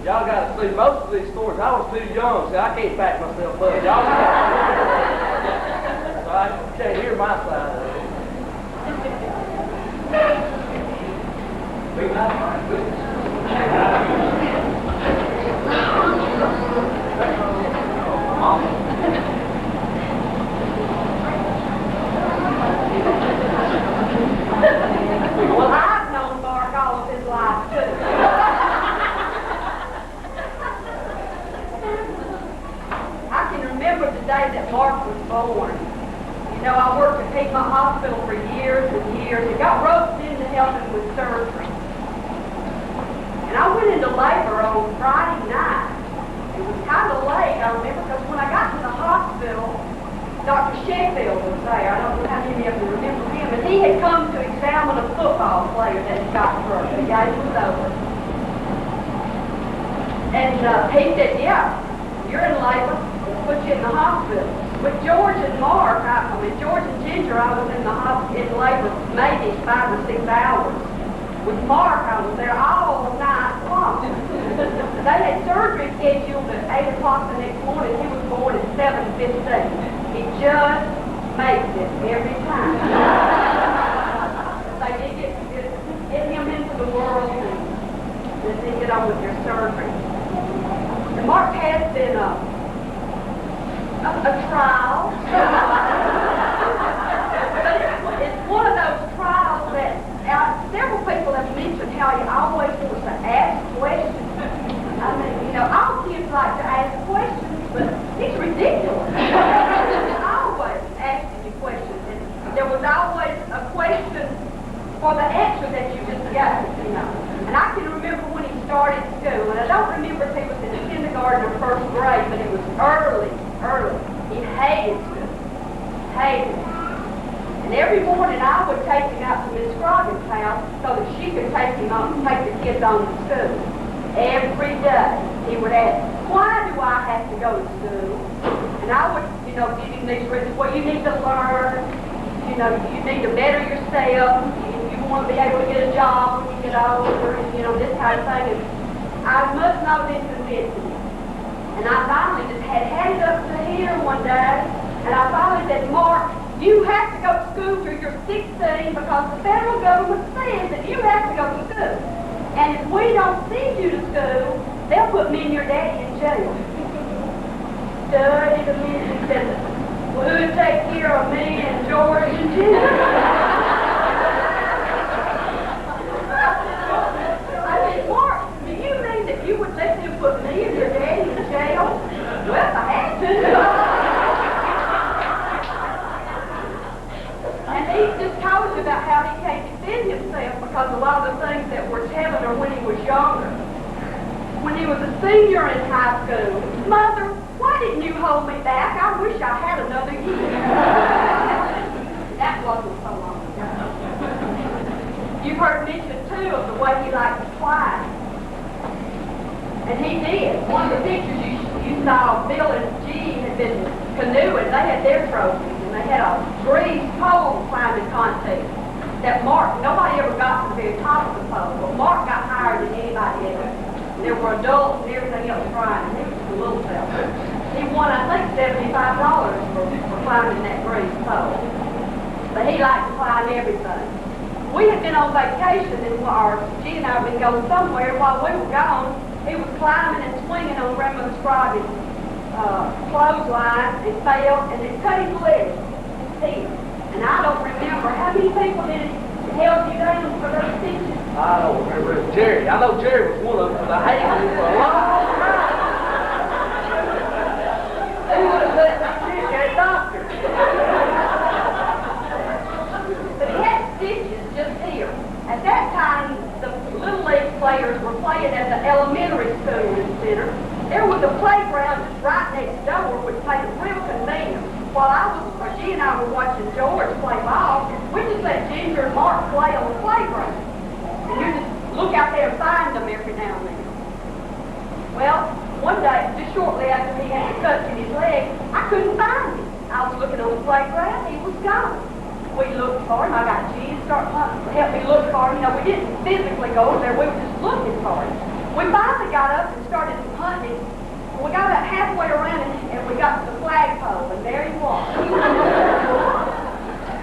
Y'all got to see most of these stories. I was too young, so I can't back myself up. Y'all so I can't hear my side of it. Well, I've known Marc all of his life, too. I can remember the day that Marc was born. You know, I worked at Piedmont Hospital for years and years. And got roped into helping with surgery. And I went into labor on Friday night. It was kind of late, I remember, because when I got to the hospital, Dr. Sheffield was there. I don't know how many of you remember him. And he had come to examine a football player that had got hurt. The game was over. And he said, yeah, you're in labor. We'll put you in the hospital. With George and Marc, George and Ginger, I was in the hospital in labor maybe 5 or 6 hours. With Marc, I was there all night long. They had surgery scheduled at 8 o'clock the next morning. He was born at 7:15. He just makes it every time. They did get him into the world and then get on with their surgery. And Marc has been a trial. It's one of those trials that several people have mentioned how he always wants to ask questions. I mean, you know, all kids like to ask questions, but it's ridiculous. He's always asking you questions. And there was always a question for the answer that you just got, you know. And I can remember when he started school, and I don't remember if he was in kindergarten or first grade, but it was early. He hated school. Hated it. And every morning I would take him out to Miss Scroggin's house so that she could take the kids on to school. Every day he would ask, why do I have to go to school? And I would, you know, give him these reasons. Well, you need to learn. You know, you need to better yourself. You want to be able to get a job when you get older, and, you know, this kind of thing. And I must know this and this. And I finally just had it up to here one day, and I finally said, Marc, you have to go to school till you're 16 because the federal government says that you have to go to school. And if we don't send you to school, they'll put me and your daddy in jail. Studied a minute and said, well, who'd take care of me and George and Jim? I said, Marc, do you mean that you would let them put me and your daddy in jail? Well, I had to. And he just told us about how he can't defend himself because a lot of the things that were telling her when he was younger. When he was a senior in high school, Mother, why didn't you hold me back? I wish I had another year. That wasn't so long ago. You've heard mention, too, of the way he liked to fly. And he did. One of the pictures you saw, Bill and Jean had been canoeing. They had their trophies. They had a grease pole climbing contest that Marc, nobody ever got to the very top of the pole, but Marc got higher than anybody ever. There were adults and everything else trying, and he was a little fella. He won, I think, $75 for climbing that grease pole. But he liked to climb everything. We had been on vacation, and G and I had been going somewhere. While we were gone, he was climbing and swinging on Grandmother Scroggin's clothesline and fell, and it cut his leg, his head. And I don't remember how many people did it held you down for those stitches. I don't remember it. Jerry. I know Jerry was one of them because I hated him for a long time. He would have let me sit at a doctor. But he had stitches just here. At that time, the Little League players were playing at the elementary school in the center. There was a playground just right next door, which made it real convenient. While G and I were watching George play ball, we just let Ginger and Marc play on the playground. And you just look out there and find them every now and then. Well, one day, just shortly after he had a cut in his leg, I couldn't find him. I was looking on the playground, he was gone. we looked for him. I got G to start help me look for him. You know, we didn't physically go over there. We were just looking for him. We finally got up and started hunting. We got about halfway around and we got to the flagpole, and there he was.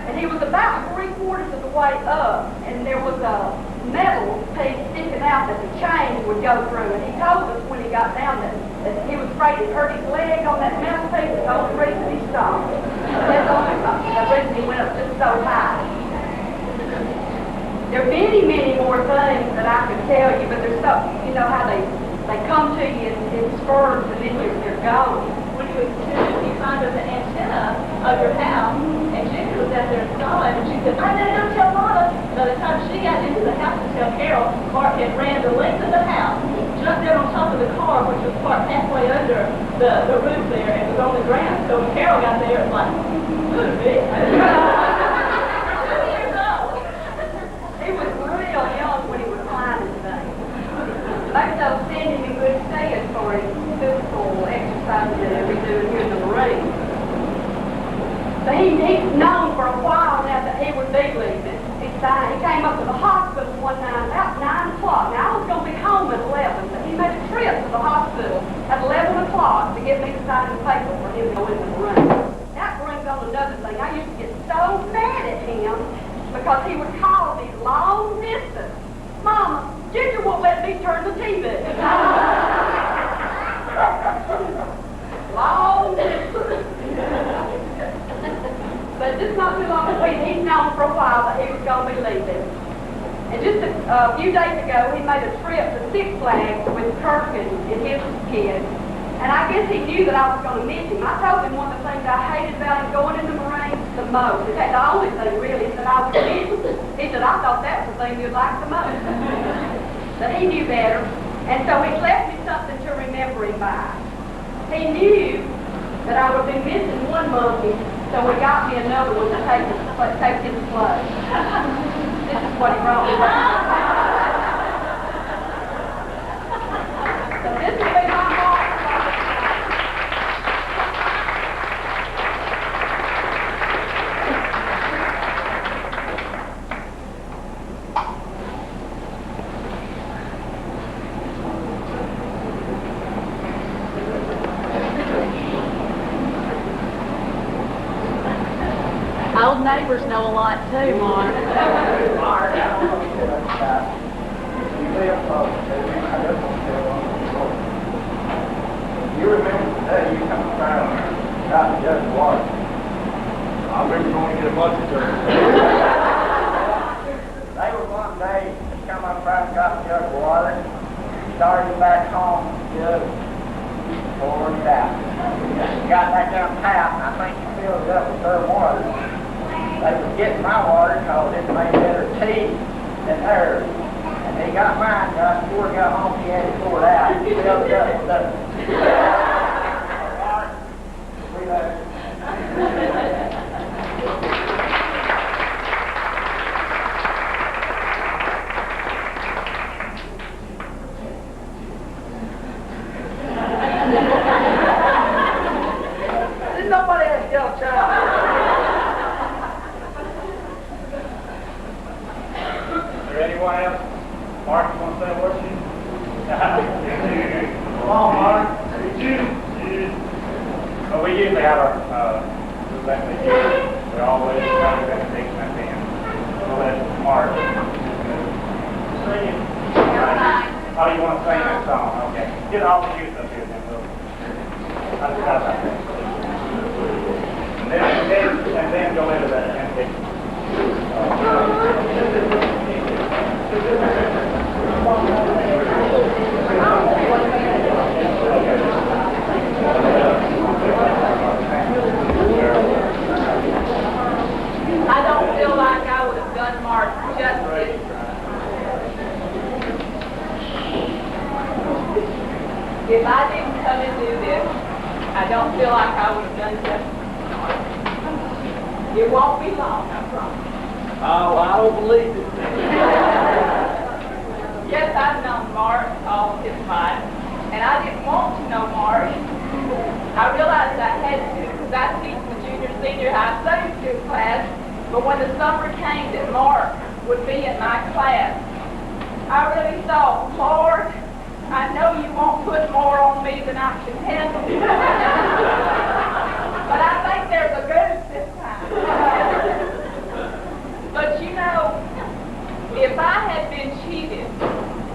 And he was about 3/4 of the way up, and there was a metal piece sticking out that the chain would go through. And he told us when he got down that he was afraid it hurt his leg on that metal piece. That's the only reason he stopped. That's the only reason he went up just so high. There are many, many more things that I could tell you, but there's so, you know how they come to you in spurts and then you're gone. When you was two, you climbed up the antenna of your house, and Jimmy was out there installing, and she said, I know, don't tell Mama. By the time she got into the house to tell Carol, Mark had ran the length of the house, jumped down on top of the car, which was parked halfway under the roof there, and was on the ground. So when Carol got there, it was like, good bitch. 2 years old. He was real young when he was climbing things. Like those standing in good stead for his physical exercises that we do here in the Marine. But he's known for a while now that he would be leaving. He came up to the hospital one night about 9 o'clock. Now, I was going to be home at 11, but he made a trip to the hospital at 11 o'clock to get me to sign the paper for him to go in the Marine. That brings on another thing. I used to get so mad at him because he would call me long distance. Mama, Ginger won't let me turn the TV. Long distance. But just not too long ago, he's known for a while that he was going to be leaving. And just a few days ago, he made a trip to Six Flags with Kirk and his kids. And I guess he knew that I was going to miss him. I told him one of the things I hated about him going in the Marines the most. In fact, the only thing really is that I was miss him. He said, I thought that was the thing you'd like the most. But he knew better. And so he left me something to remember him by. He knew that I would be missing one monkey, so he got me another one to take his place. This is what he brought me. So this will be my mark. Old neighbors know a lot too, Mark. Mark. You remember the day you come around and got the jug of water? I remember going to get a bunch of dirt. They were one day, come up around and got the jug of water, started back home, just poured it out. Got back down the path, and I think he filled it up with their water. They was getting my water because it made better tea than theirs. And he got mine, before he got home, he had it poured out. He filled it up with theirs. We love it. There's nobody else yell, child. Is there anyone else? Mark, you want to say a word to you? Come on, Mark. Well, we usually have our, we always try to get a big thing. We'll let Mark sing it. Oh, you want to sing that song? Okay. Get all the youth up here then. How about that? And then go into that antique. I don't feel like I would have done Mark justice. If I didn't come and do this, I don't feel like I would have done justice to Mark. It won't be long, I promise. Oh, I don't believe it. Yes, I've known Mark all his life, and I didn't want to know Mark. I realized I had to because I teach the junior, senior high Sunday school class, But when the summer came that Marc would be in my class, I really thought, Lord, I know you won't put more on me than I can handle. But I think there's a goose this time. But you know, if I had been cheated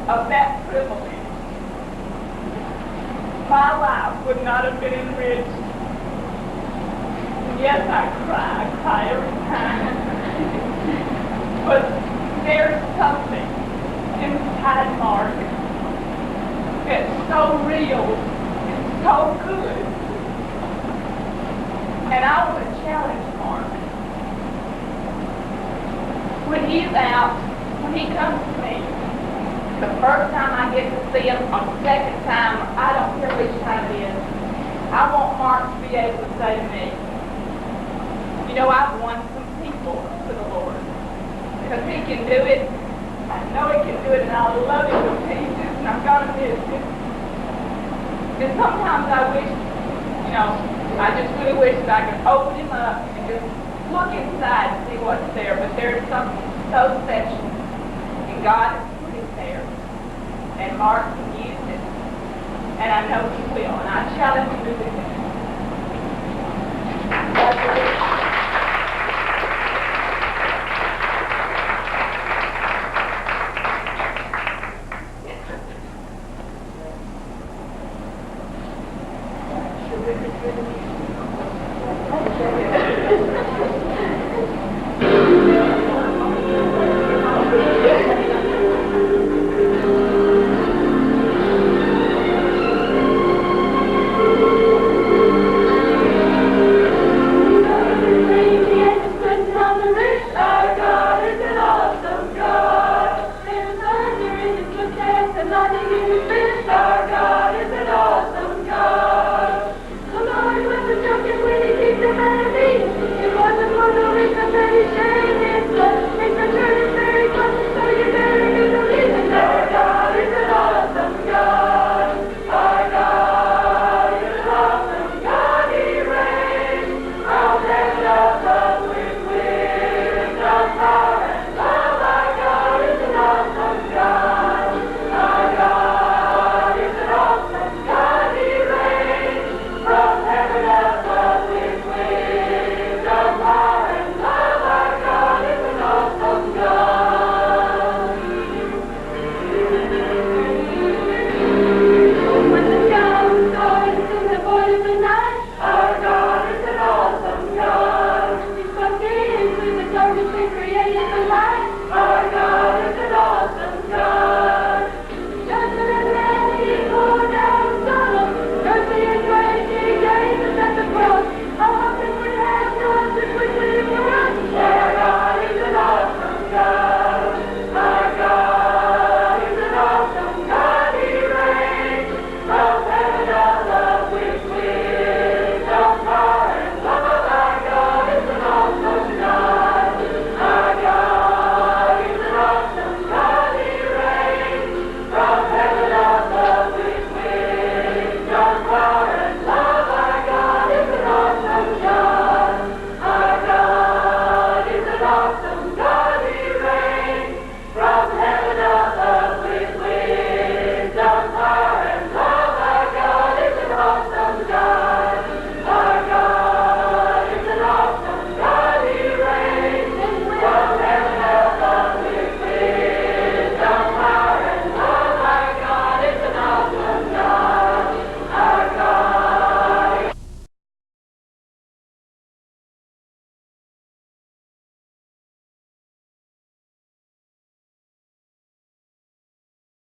of that privilege, my life would not have been enriched. Yes, I cry every time. But there's something inside Marc that's so real and so good. And I want to challenge Marc. When he's out, when he comes to me, the first time I get to see him, or the second time, I don't care which time it is, I want Marc to be able to say to me, you know, I've won some people to the Lord. Because he can do it. I know he can do it, and I love him to pieces, and I'm going to miss him. And sometimes I wish, you know, I just really wish that I could open him up and just look inside and see what's there. But there's something so special. And God has put it there. And Marc can use it. And I know he will. And I challenge you to do that. Nothing you